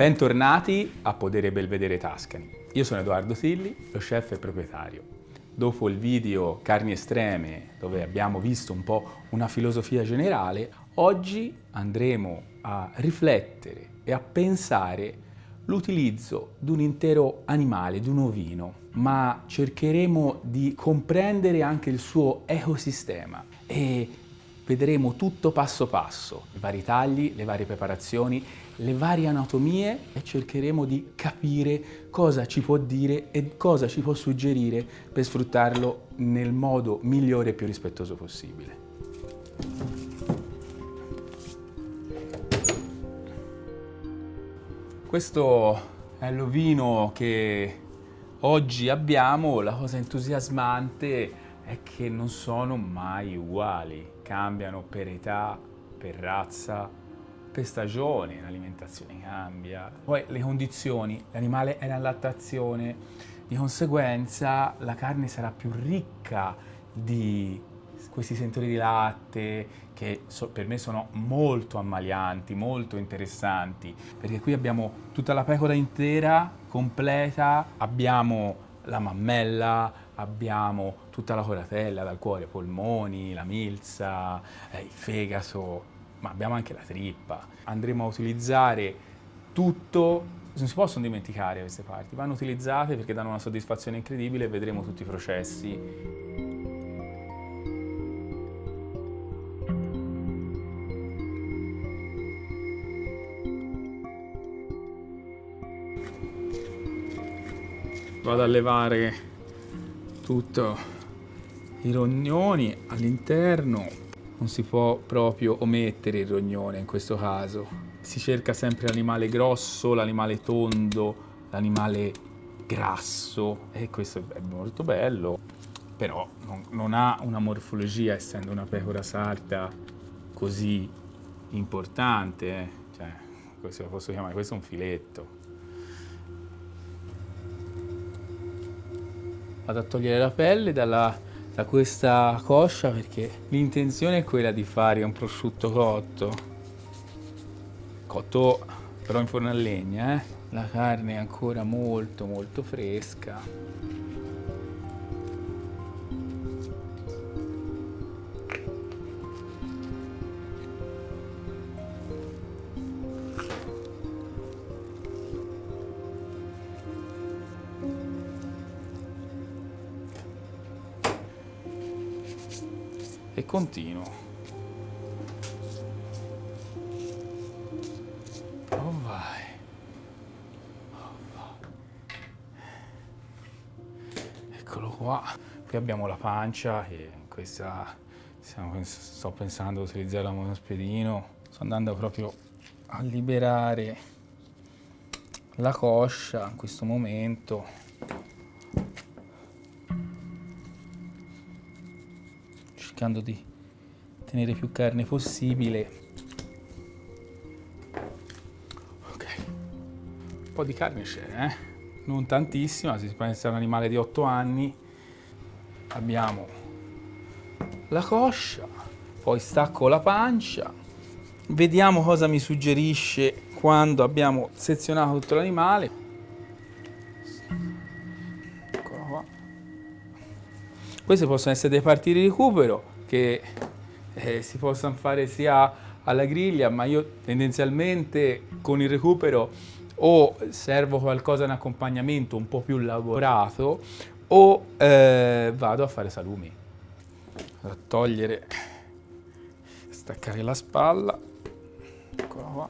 Bentornati a Podere Belvedere Tascani. Io sono Edoardo Tilli, lo chef e proprietario. Dopo il video Carni Estreme, dove abbiamo visto un po' una filosofia generale, oggi andremo a riflettere e a pensare l'utilizzo di un intero animale, di un ovino, ma cercheremo di comprendere anche il suo ecosistema e vedremo tutto passo passo, i vari tagli, le varie preparazioni, le varie anatomie e cercheremo di capire cosa ci può dire e cosa ci può suggerire per sfruttarlo nel modo migliore e più rispettoso possibile. Questo è l'ovino che oggi abbiamo. La cosa entusiasmante è che non sono mai uguali, cambiano per età, per razza, per stagione, l'alimentazione cambia. Poi le condizioni, l'animale è in allattazione, di conseguenza la carne sarà più ricca di questi sentori di latte che per me sono molto ammalianti, molto interessanti, perché qui abbiamo tutta la pecora intera, completa, abbiamo la mammella, abbiamo tutta la coratella, dal cuore, polmoni, la milza, il fegato, ma abbiamo anche la trippa. Andremo a utilizzare tutto, non si possono dimenticare queste parti, vanno utilizzate perché danno una soddisfazione incredibile e vedremo tutti i processi. Vado a levare tutto i rognoni all'interno, non si può proprio omettere il rognone in questo caso. Si cerca sempre l'animale grosso, l'animale tondo, l'animale grasso e questo è molto bello, però non ha una morfologia, essendo una pecora sarda, così importante. Cioè, questo lo posso chiamare, questo è un filetto. Vado a togliere la pelle da questa coscia perché l'intenzione è quella di fare un prosciutto cotto però in forno a legna. La carne è ancora molto molto fresca. E continuo. Oh vai. Eccolo qua. Qui abbiamo la pancia e in questa sto pensando di utilizzare la monospedino. Sto andando proprio a liberare la coscia in questo momento. Cercando di tenere più carne possibile. Ok, un po' di carne c'è, non tantissima, si pensa a un animale di 8 anni. Abbiamo la coscia, poi stacco la pancia, vediamo cosa mi suggerisce quando abbiamo sezionato tutto l'animale. Eccolo qua. Queste possono essere dei parti di recupero che si possono fare sia alla griglia, ma io tendenzialmente con il recupero o servo qualcosa in accompagnamento un po' più lavorato o vado a fare salumi. Vado a togliere, staccare la spalla. Eccola qua.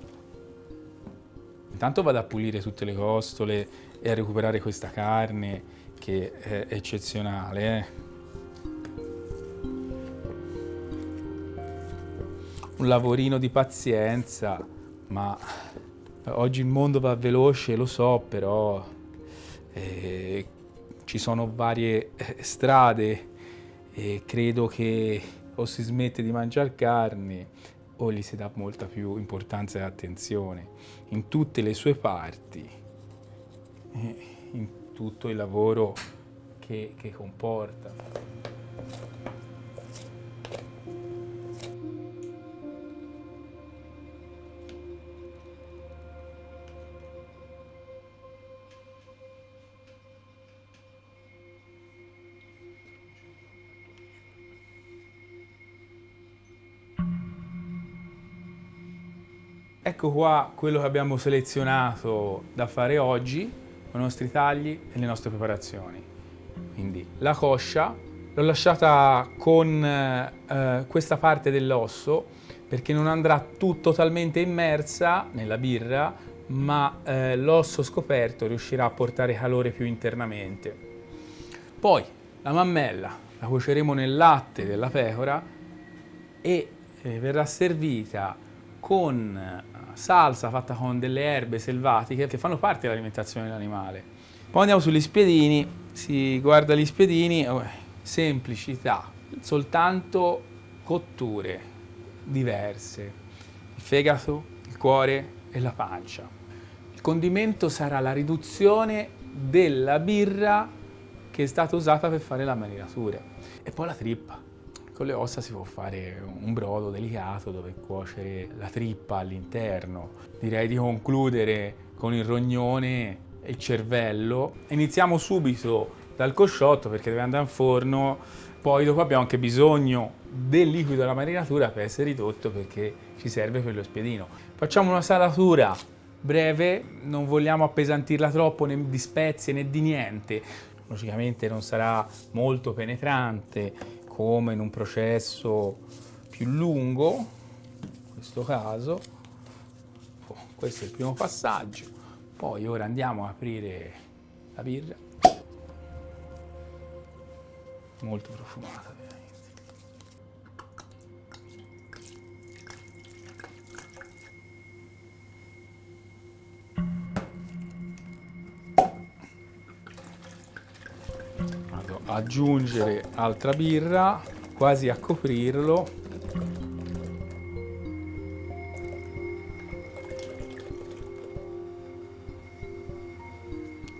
Intanto vado a pulire tutte le costole e a recuperare questa carne che è eccezionale. Un lavorino di pazienza, ma oggi il mondo va veloce, lo so, però ci sono varie strade e credo che o si smette di mangiare carne o gli si dà molta più importanza e attenzione in tutte le sue parti, in tutto il lavoro che comporta. Ecco qua quello che abbiamo selezionato da fare oggi, con i nostri tagli e le nostre preparazioni. Quindi la coscia l'ho lasciata con questa parte dell'osso perché non andrà totalmente immersa nella birra, ma l'osso scoperto riuscirà a portare calore più internamente. Poi la mammella la cuoceremo nel latte della pecora e verrà servita con salsa fatta con delle erbe selvatiche che fanno parte dell'alimentazione dell'animale. Poi andiamo sugli spiedini, si guarda gli spiedini, semplicità, soltanto cotture diverse, il fegato, il cuore e la pancia. Il condimento sarà la riduzione della birra che è stata usata per fare la marinatura. E poi la trippa. Con le ossa si può fare un brodo delicato dove cuocere la trippa all'interno. Direi di concludere con il rognone e il cervello. Iniziamo subito dal cosciotto perché deve andare in forno, poi dopo abbiamo anche bisogno del liquido della marinatura per essere ridotto perché ci serve per lo spiedino. Facciamo una salatura breve, non vogliamo appesantirla troppo né di spezie né di niente. Logicamente non sarà molto penetrante come in un processo più lungo, in questo caso. Questo è il primo passaggio. Poi ora andiamo a aprire la birra, molto profumata veramente. Vado ad aggiungere altra birra, quasi a coprirlo.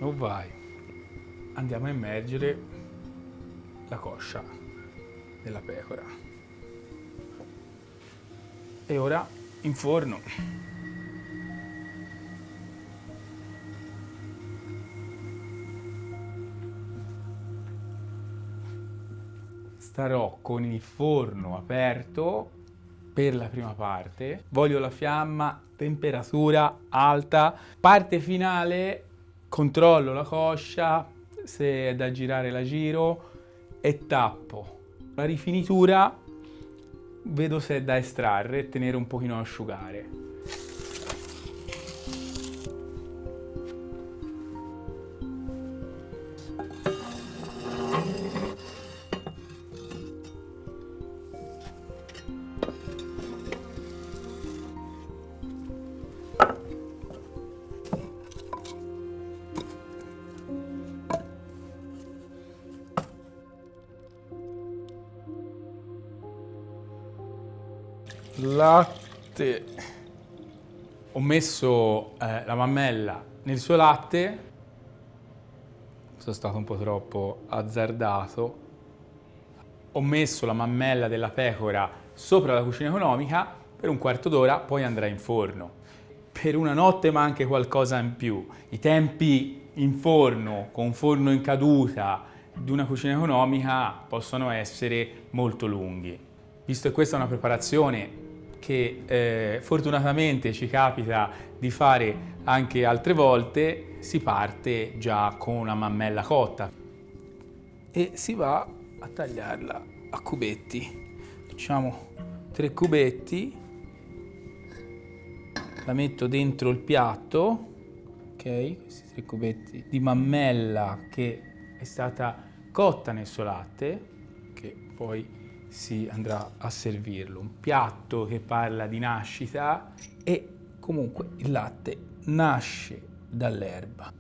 Oh vai, andiamo a immergere la coscia della pecora. E ora in forno. Starò con il forno aperto per la prima parte. Voglio la fiamma, temperatura alta. Parte finale, controllo la coscia, se è da girare la giro e tappo. La rifinitura vedo se è da estrarre e tenere un pochino a asciugare. Latte. Ho messo la mammella nel suo latte, sono stato un po' troppo azzardato. Ho messo la mammella della pecora sopra la cucina economica per un quarto d'ora, poi andrà in forno. Per una notte ma anche qualcosa in più. I tempi in forno, con forno in caduta di una cucina economica possono essere molto lunghi. Visto che questa è una preparazione che fortunatamente ci capita di fare anche altre volte, si parte già con una mammella cotta e si va a tagliarla a cubetti. Facciamo 3 cubetti, la metto dentro il piatto, ok? Questi 3 cubetti di mammella che è stata cotta nel suo latte, che poi si andrà a servirlo. Un piatto che parla di nascita e comunque il latte nasce dall'erba.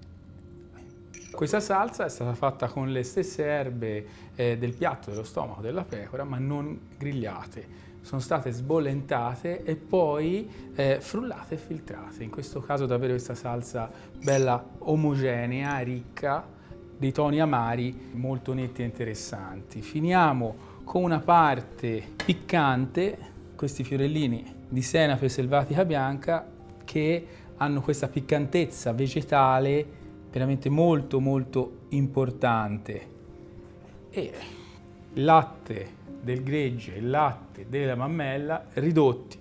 Questa salsa è stata fatta con le stesse erbe del piatto dello stomaco della pecora, ma non grigliate. Sono state sbollentate e poi frullate e filtrate. In questo caso davvero questa salsa bella omogenea, ricca, dei toni amari molto netti e interessanti. Finiamo con una parte piccante, questi fiorellini di senape selvatica bianca che hanno questa piccantezza vegetale veramente molto molto importante. E il latte del gregge e il latte della mammella ridotti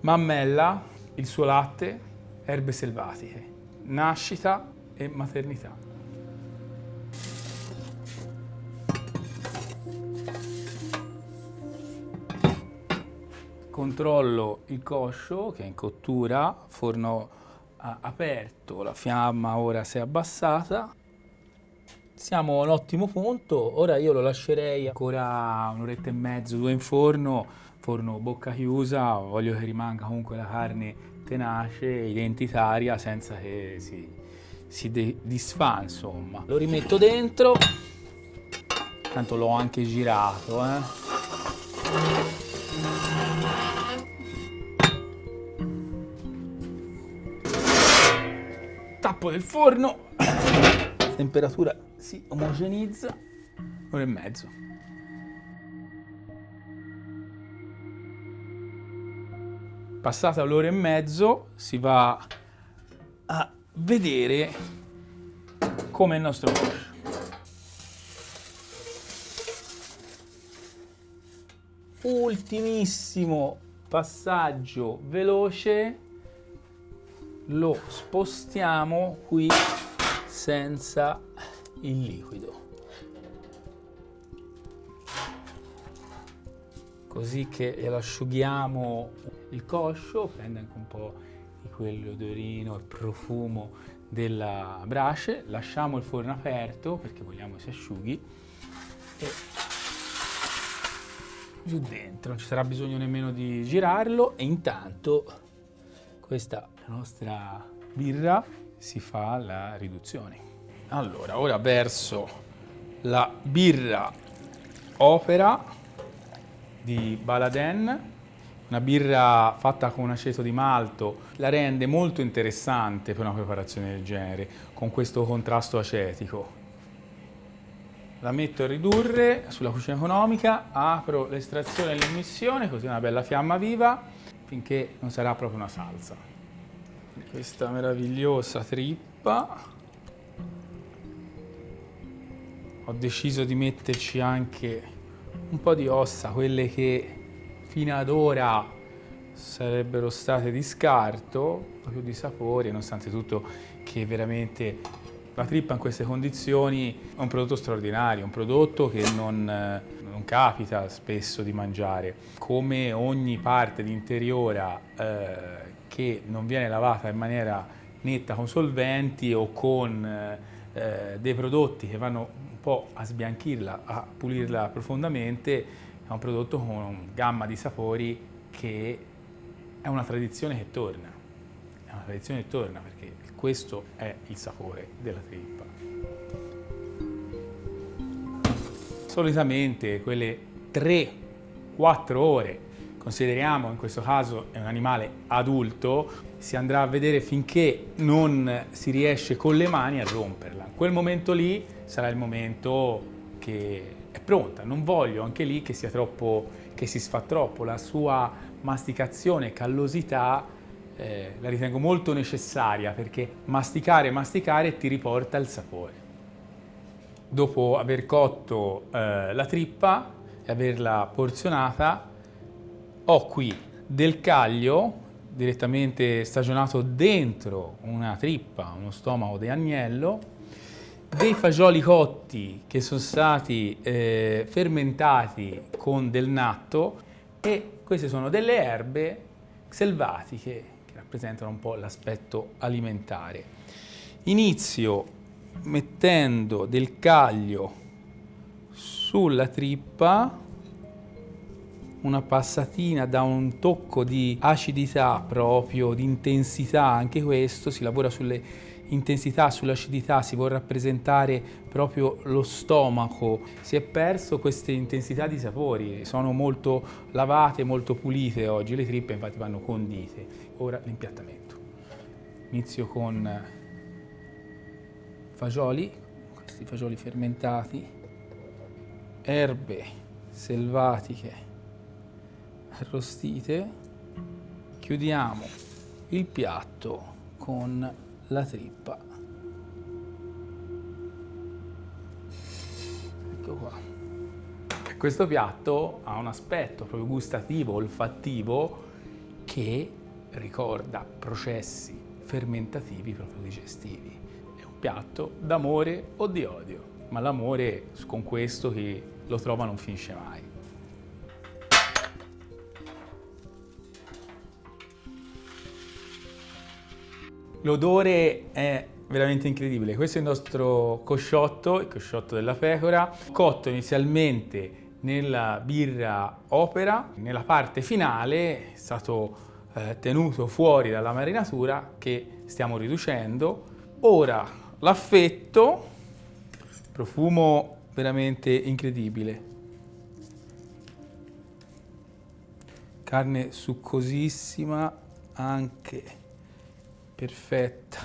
mammella, il suo latte, erbe selvatiche, nascita e maternità. Controllo il coscio che è in cottura, forno aperto, la fiamma ora si è abbassata. Siamo a un ottimo punto, ora io lo lascerei ancora un'oretta e mezzo, 2 in forno, forno bocca chiusa, voglio che rimanga comunque la carne tenace, identitaria, senza che si disfa, insomma. Lo rimetto dentro, tanto l'ho anche girato, Tappo del forno, temperatura si omogenizza, 1 ora e mezzo. Passata l'ora e mezzo si va a vedere come il nostro coscio. Ultimissimo passaggio veloce, lo spostiamo qui senza il liquido, così che lo asciughiamo il coscio, prende anche un po' di quell'odorino e profumo della brace, lasciamo il forno aperto perché vogliamo si asciughi e giù dentro, non ci sarà bisogno nemmeno di girarlo e intanto questa nostra birra si fa la riduzione. Allora, ora verso la birra Opera di Baladin, una birra fatta con aceto di malto, la rende molto interessante per una preparazione del genere, con questo contrasto acetico. La metto a ridurre sulla cucina economica, apro l'estrazione e l'immissione, così una bella fiamma viva, finché non sarà proprio una salsa. Questa meravigliosa trippa. Ho deciso di metterci anche un po' di ossa, quelle che fino ad ora sarebbero state di scarto, proprio di sapore, nonostante tutto che veramente la trippa in queste condizioni è un prodotto straordinario, un prodotto che non capita spesso di mangiare. Come ogni parte di interiora che non viene lavata in maniera netta con solventi o con dei prodotti che vanno un po' a sbianchirla, a pulirla profondamente, è un prodotto con una gamma di sapori che è una tradizione che torna. È una tradizione che torna perché questo è il sapore della trippa. Solitamente quelle 3-4 ore, consideriamo in questo caso è un animale adulto, si andrà a vedere finché non si riesce con le mani a romperla. Quel momento lì sarà il momento che è pronta. Non voglio anche lì che sia troppo, che si sfa troppo. La sua masticazione e callosità la ritengo molto necessaria perché masticare ti riporta il sapore. Dopo aver cotto la trippa e averla porzionata, ho qui del caglio direttamente stagionato dentro una trippa, uno stomaco di agnello, dei fagioli cotti che sono stati fermentati con del natto e queste sono delle erbe selvatiche che rappresentano un po' l'aspetto alimentare. Inizio mettendo del caglio sulla trippa, una passatina da un tocco di acidità proprio, di intensità, anche questo, si lavora sulle intensità, sull'acidità, si vuole rappresentare proprio lo stomaco. Si è perso queste intensità di sapori, sono molto lavate, molto pulite oggi, le trippe infatti vanno condite. Ora l'impiattamento. Inizio con fagioli, questi fagioli fermentati, erbe selvatiche arrostite, chiudiamo il piatto con la trippa. Ecco qua. Questo piatto ha un aspetto proprio gustativo, olfattivo, che ricorda processi fermentativi proprio digestivi. È un piatto d'amore o di odio, ma l'amore con questo chi lo trova non finisce mai. L'odore è veramente incredibile. Questo è il nostro cosciotto, il cosciotto della pecora, cotto inizialmente nella birra Opera. Nella parte finale è stato tenuto fuori dalla marinatura che stiamo riducendo. Ora l'affetto, profumo veramente incredibile. Carne succosissima, anche perfetta.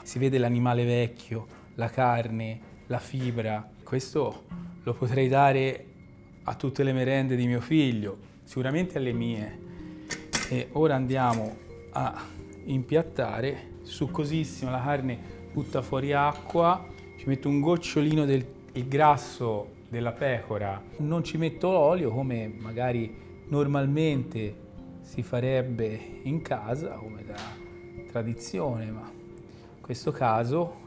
Si vede l'animale vecchio, la carne, la fibra. Questo lo potrei dare a tutte le merende di mio figlio, sicuramente alle mie. E ora andiamo a impiattare. Succosissima, la carne butta fuori acqua. Ci metto un gocciolino del grasso della pecora. Non ci metto olio come magari normalmente si farebbe in casa, come da tradizione, ma in questo caso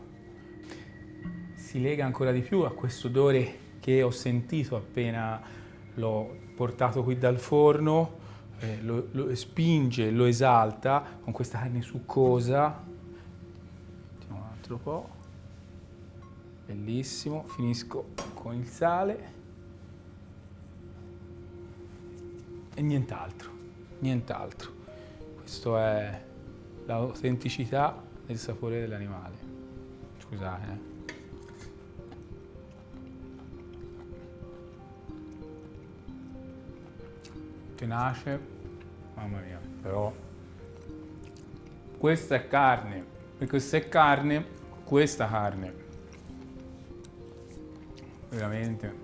si lega ancora di più a questo odore che ho sentito appena l'ho portato qui dal forno, lo spinge, lo esalta con questa carne succosa. Mettiamo un altro po', bellissimo, finisco con il sale e nient'altro. Questo è l'autenticità del sapore dell'animale. Scusate. Tenace, mamma mia, però questa è carne, e questa è carne, questa carne, veramente.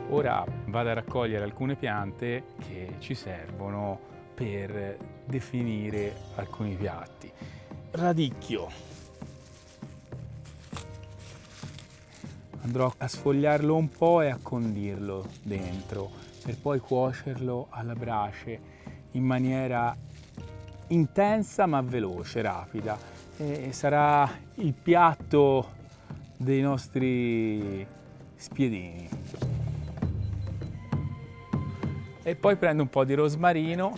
Ora vado a raccogliere alcune piante che ci servono per definire alcuni piatti. Radicchio. Andrò a sfogliarlo un po' e a condirlo dentro, per poi cuocerlo alla brace in maniera intensa ma veloce, rapida. E sarà il piatto dei nostri spiedini. E poi prendo un po' di rosmarino,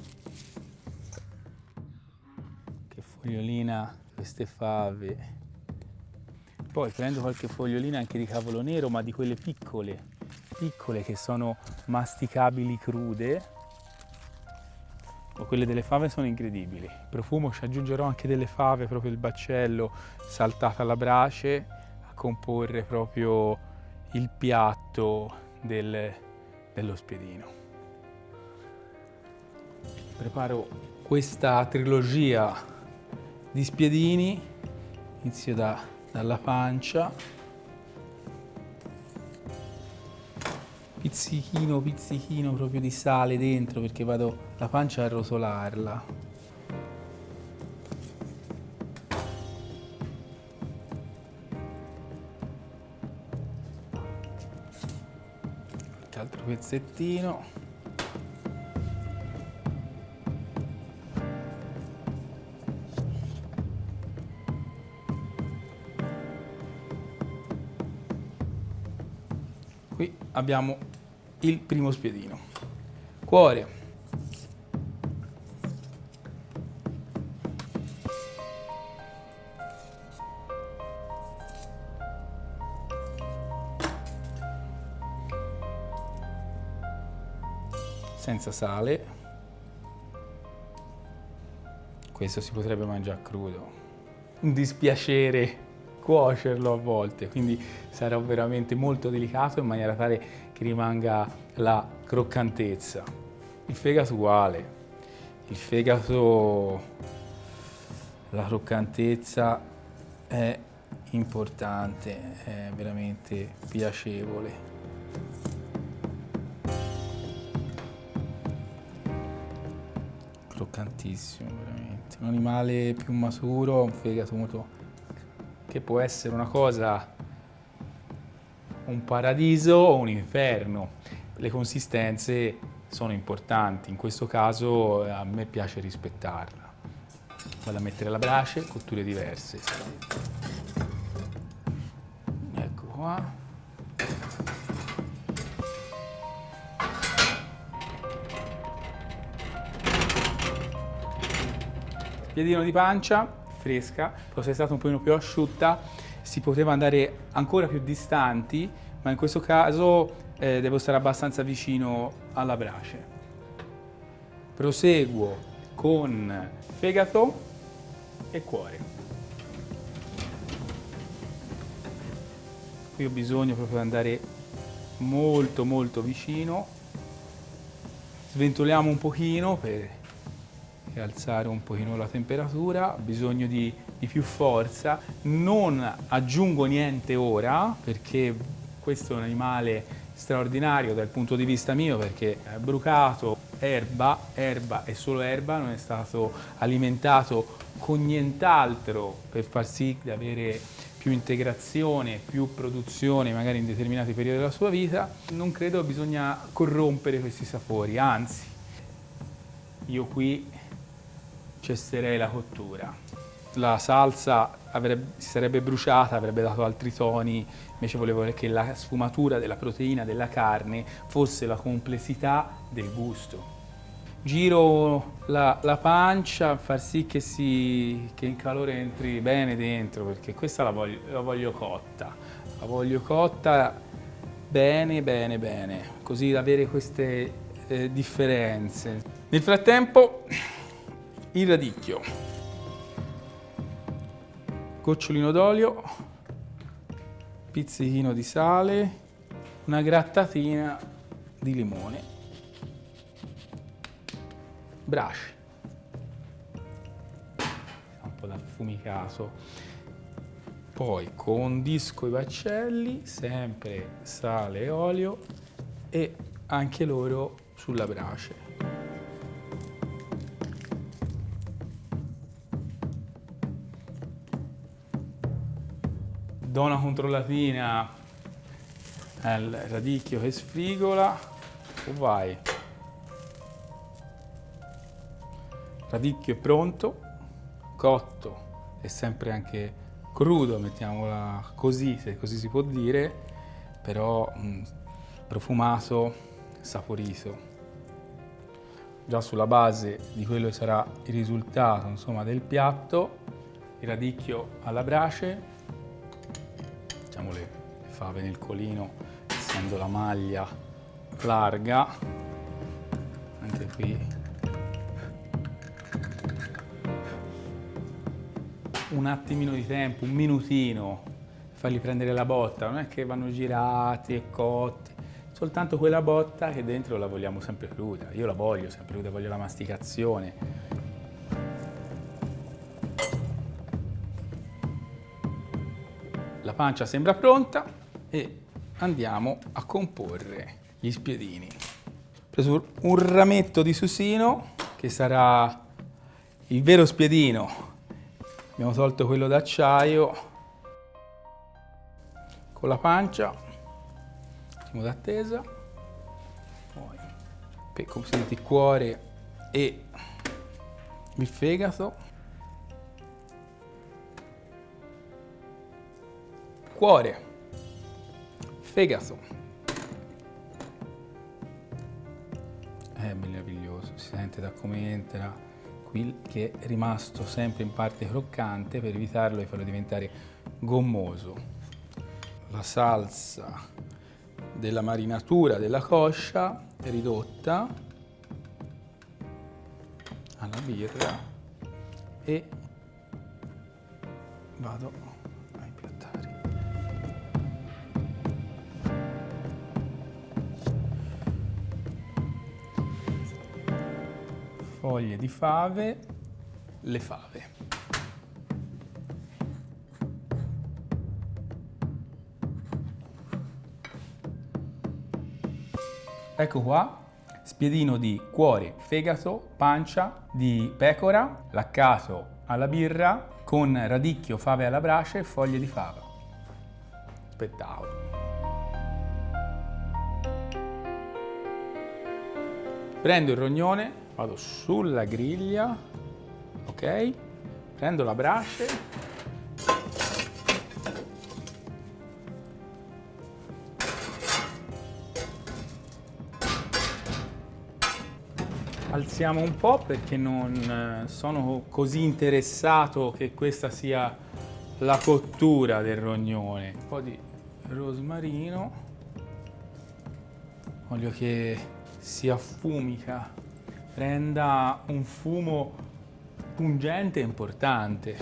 che fogliolina queste fave. Poi prendo qualche fogliolina anche di cavolo nero, ma di quelle piccole che sono masticabili crude. O quelle delle fave sono incredibili. Il profumo, ci aggiungerò anche delle fave, proprio il baccello saltato alla brace, a comporre proprio il piatto dello spiedino. Preparo questa trilogia di spiedini, inizio dalla pancia, pizzichino proprio di sale dentro perché vado la pancia a rotolarla. Qualche altro pezzettino. Qui abbiamo il primo spiedino. Cuore. Senza sale. Questo si potrebbe mangiare crudo. Un dispiacere cuocerlo a volte, quindi sarà veramente molto delicato in maniera tale che rimanga la croccantezza. Il fegato uguale. Il fegato, la croccantezza è importante, è veramente piacevole. croccantissimo, veramente. Un animale più maturo, un fegato molto... che può essere una cosa, un paradiso o un inferno. Le consistenze sono importanti, in questo caso a me piace rispettarla. Vado a mettere la brace, cotture diverse. Ecco qua. Piedino di pancia, fresca, fosse stata un pochino più asciutta, si poteva andare ancora più distanti, ma in questo caso devo stare abbastanza vicino alla brace. Proseguo con fegato e cuore. Qui ho bisogno proprio di andare molto molto vicino. Sventoliamo un pochino per alzare un pochino la temperatura, ho bisogno di più forza, non aggiungo niente ora perché questo è un animale straordinario dal punto di vista mio perché è brucato, erba e solo erba, non è stato alimentato con nient'altro per far sì di avere più integrazione, più produzione magari in determinati periodi della sua vita. Non credo bisogna corrompere questi sapori, anzi io qui cesserei la cottura. La salsa si sarebbe bruciata, avrebbe dato altri toni, invece volevo che la sfumatura della proteina della carne fosse la complessità del gusto. Giro la pancia, far sì che il calore entri bene dentro, perché questa la voglio cotta. La voglio cotta bene, bene, bene, così da avere queste differenze. Nel frattempo il radicchio, gocciolino d'olio, pizzichino di sale, una grattatina di limone, brace, un po' d'affumicato, poi condisco i baccelli, sempre sale e olio e anche loro sulla brace. Do una controllatina al radicchio che sfrigola e vai. Il radicchio è pronto, cotto e sempre anche crudo, mettiamola così, se così si può dire, però profumato, saporito. Già sulla base di quello che sarà il risultato, insomma, del piatto, il radicchio alla brace, mettiamo le fave nel colino, essendo la maglia larga, anche qui un attimino di tempo, un minutino, fargli prendere la botta, non è che vanno girati e cotti, soltanto quella botta che dentro la vogliamo sempre cruda, io la voglio sempre cruda, voglio la masticazione. La pancia sembra pronta e andiamo a comporre gli spiedini. Ho preso un rametto di susino che sarà il vero spiedino. Abbiamo tolto quello d'acciaio con la pancia, un attimo d'attesa, poi come vedete il cuore e il fegato. Cuore, fegato, è meraviglioso, si sente da come entra qui che è rimasto sempre in parte croccante per evitarlo e farlo diventare gommoso. La salsa della marinatura della coscia è ridotta alla birra e vado a impiattare. Foglie di fave, le fave. Ecco qua, spiedino di cuore, fegato, pancia di pecora, laccato alla birra, con radicchio, fave alla brace e foglie di fava. Spettacolo. Prendo il rognone, vado sulla griglia, ok? Prendo la brace. Alziamo un po' perché non sono così interessato che questa sia la cottura del rognone. Un po' di rosmarino, voglio che si affumica, prenda un fumo pungente e importante.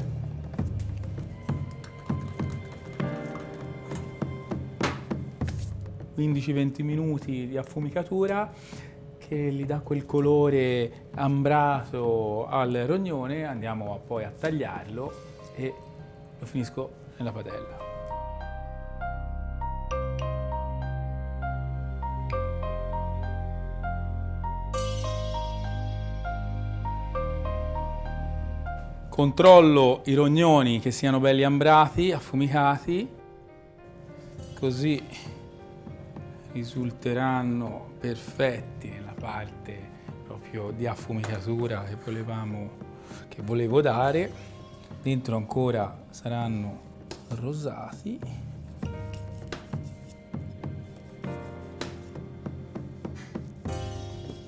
15-20 minuti di affumicatura che gli dà quel colore ambrato al rognone. Andiamo poi a tagliarlo e lo finisco nella padella. Controllo i rognoni che siano belli ambrati, affumicati, così risulteranno perfetti nella parte proprio di affumicatura che volevo dare. Dentro ancora saranno rosati.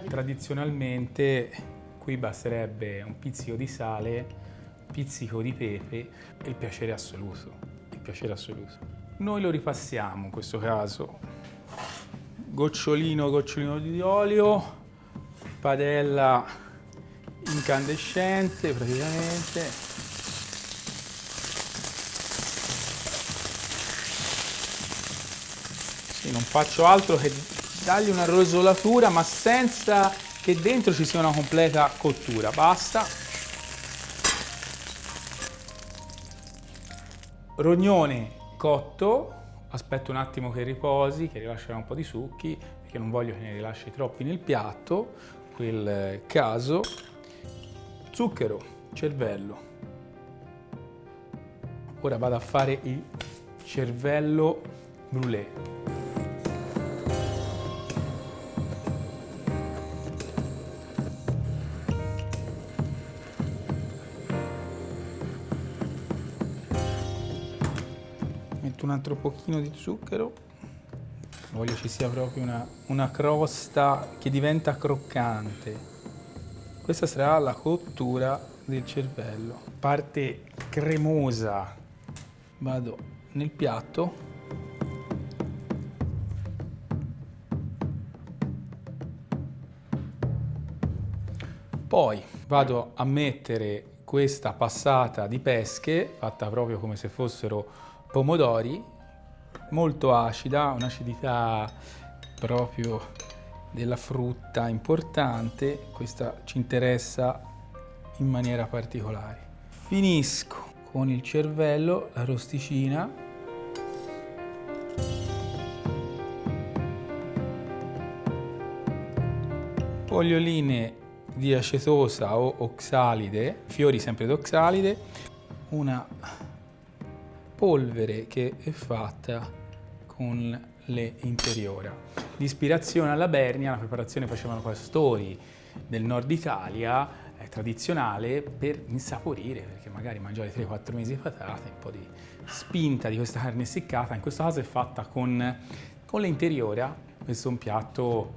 Tradizionalmente qui basterebbe un pizzico di sale, un pizzico di pepe e il piacere assoluto. Il piacere assoluto. Noi lo ripassiamo in questo caso. Gocciolino di olio, padella incandescente praticamente. Sì, non faccio altro che dargli una rosolatura, ma senza che dentro ci sia una completa cottura. Basta. Rognone cotto. Aspetto un attimo che riposi, che rilascerà un po' di succhi, perché non voglio che ne rilasci troppi nel piatto. In quel caso, zucchero, cervello. Ora vado a fare il cervello brûlé. Metto un altro pochino di zucchero, voglio ci sia proprio una crosta che diventa croccante. Questa sarà la cottura del cervello. Parte cremosa, vado nel piatto. Poi vado a mettere questa passata di pesche, fatta proprio come se fossero pomodori, molto acida, un'acidità proprio della frutta importante. Questa ci interessa in maniera particolare. Finisco con il cervello, la rosticina. Foglioline di acetosa o oxalide, fiori sempre d'oxalide, una polvere che è fatta con le interiora. Di ispirazione alla Bernia, la preparazione facevano pastori del nord Italia, è tradizionale per insaporire, perché magari mangiare 3-4 mesi di patate, un po' di spinta di questa carne essiccata, in questo caso è fatta con le interiora. Questo è un piatto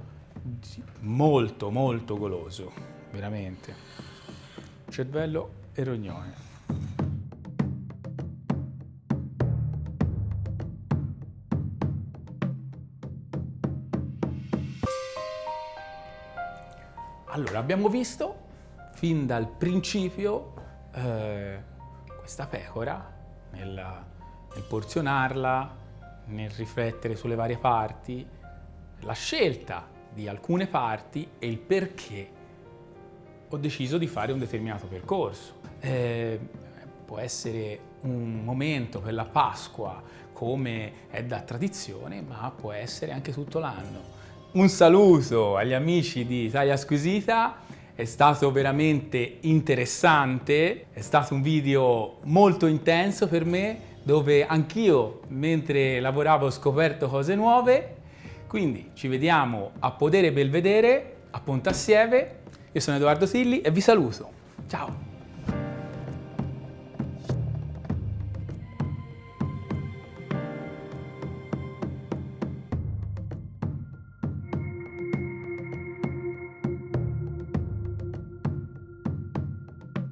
molto molto goloso, veramente. Cervello e rognone. Allora, abbiamo visto fin dal principio questa pecora nel porzionarla, nel riflettere sulle varie parti, la scelta di alcune parti e il perché ho deciso di fare un determinato percorso. Può essere un momento per la Pasqua come è da tradizione, ma può essere anche tutto l'anno. Un saluto agli amici di Italia Squisita, è stato veramente interessante, è stato un video molto intenso per me, dove anch'io mentre lavoravo ho scoperto cose nuove, quindi ci vediamo a Podere Belvedere, a Pontassieve. Io sono Edoardo Silli e vi saluto. Ciao!